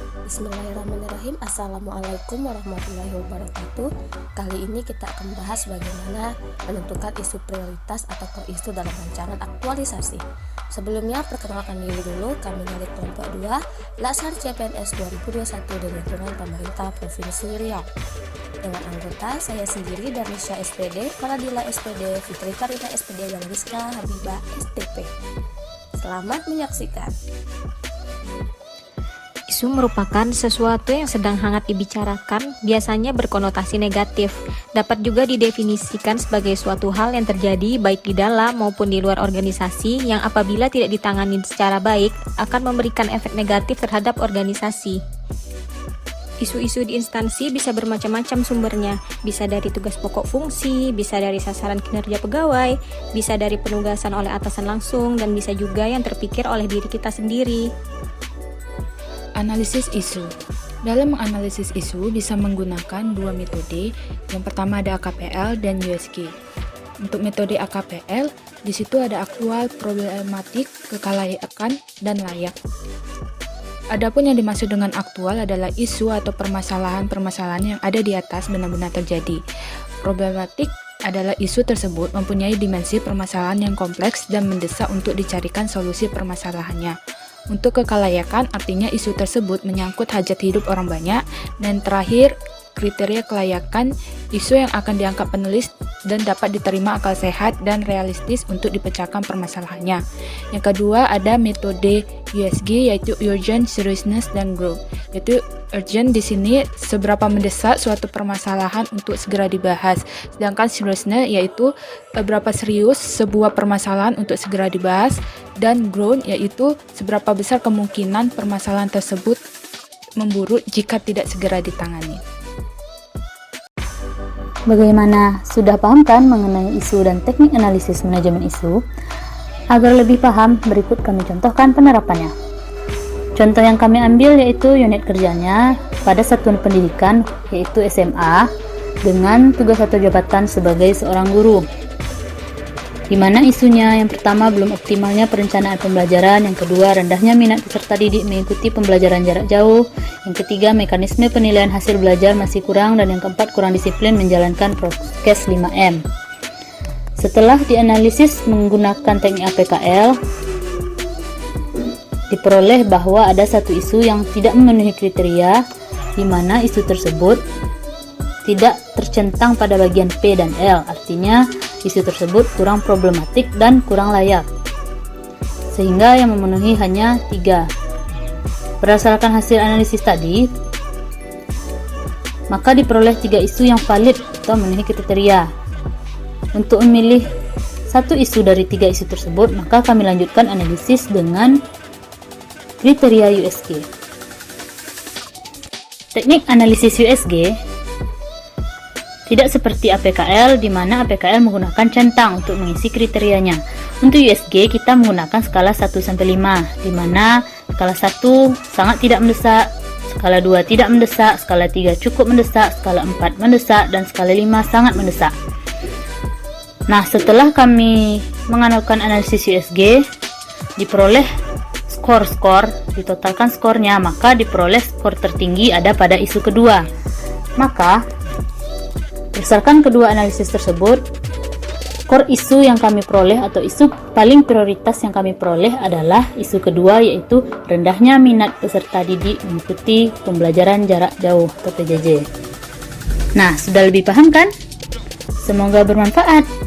Bismillahirrahmanirrahim. Assalamualaikum warahmatullahi wabarakatuh. Kali ini kita akan bahas bagaimana menentukan isu prioritas atau isu dalam rancangan aktualisasi. Sebelumnya, perkenalkan diri dulu. Kami dari kelompok 2 Laksar CPNS 2021 dari lingkungan pemerintah Provinsi Riau. Dengan anggota saya sendiri Darnisha SPD, Faradila SPD, Fitri Karina SPD, dan Rizka Habibah STP. Selamat menyaksikan. Isu merupakan sesuatu yang sedang hangat dibicarakan, biasanya berkonotasi negatif. Dapat juga didefinisikan sebagai suatu hal yang terjadi baik di dalam maupun di luar organisasi yang apabila tidak ditangani secara baik akan memberikan efek negatif terhadap organisasi. Isu-isu di instansi bisa bermacam-macam sumbernya, bisa dari tugas pokok fungsi, bisa dari sasaran kinerja pegawai, bisa dari penugasan oleh atasan langsung, dan bisa juga yang terpikir oleh diri kita sendiri. Analisis isu. Dalam menganalisis isu bisa menggunakan dua metode. Yang pertama ada AKPL dan USG. Untuk metode AKPL, di situ ada aktual, problematik, kekalayakan, dan layak. Adapun yang dimaksud dengan aktual adalah isu atau permasalahan-permasalahan yang ada di atas benar-benar terjadi. Problematik adalah isu tersebut mempunyai dimensi permasalahan yang kompleks dan mendesak untuk dicarikan solusi permasalahannya. Untuk kekalayakan artinya isu tersebut menyangkut hajat hidup orang banyak. Dan terakhir, kriteria kelayakan isu yang akan diangkat penulis dan dapat diterima akal sehat dan realistis untuk dipecahkan permasalahannya. Yang kedua ada metode USG, yaitu Urgent, Seriousness, dan Growth. Yaitu urgent di sini seberapa mendesak suatu permasalahan untuk segera dibahas. Sedangkan seriousness yaitu berapa serius sebuah permasalahan untuk segera dibahas. Dan growth yaitu seberapa besar kemungkinan permasalahan tersebut memburuk jika tidak segera ditangani. Bagaimana? Sudah paham kan mengenai isu dan teknik analisis manajemen isu? Agar lebih paham, berikut kami contohkan penerapannya. Contoh yang kami ambil yaitu unit kerjanya pada satuan pendidikan, yaitu SMA, dengan tugas atau jabatan sebagai seorang guru. Di mana isunya yang pertama belum optimalnya perencanaan pembelajaran, yang kedua rendahnya minat peserta didik mengikuti pembelajaran jarak jauh, yang ketiga mekanisme penilaian hasil belajar masih kurang, dan yang keempat kurang disiplin menjalankan prokes 5M. Setelah dianalisis menggunakan teknik APKL, diperoleh bahwa ada satu isu yang tidak memenuhi kriteria, di mana isu tersebut tidak tercentang pada bagian P dan L, artinya isu tersebut kurang problematik dan kurang layak, sehingga yang memenuhi hanya 3. Berdasarkan hasil analisis tadi, maka diperoleh 3 isu yang valid atau memenuhi kriteria. Untuk memilih satu isu dari 3 isu tersebut, maka kami lanjutkan analisis dengan kriteria USG. Teknik analisis USG tidak seperti APKL, di mana APKL menggunakan centang untuk mengisi kriterianya. Untuk USG kita menggunakan skala 1-5, di mana skala 1 sangat tidak mendesak, skala 2 tidak mendesak, skala 3 cukup mendesak, skala 4 mendesak, dan skala 5 sangat mendesak. Nah, setelah kami menganalkan analisis USG, diperoleh skor-skor, ditotalkan skornya, maka diperoleh skor tertinggi ada pada isu kedua. Maka berdasarkan kedua analisis tersebut, skor isu yang kami peroleh atau isu paling prioritas yang kami peroleh adalah isu kedua, yaitu rendahnya minat peserta didik mengikuti pembelajaran jarak jauh atau PJJ. Nah, sudah lebih paham kan? Semoga bermanfaat.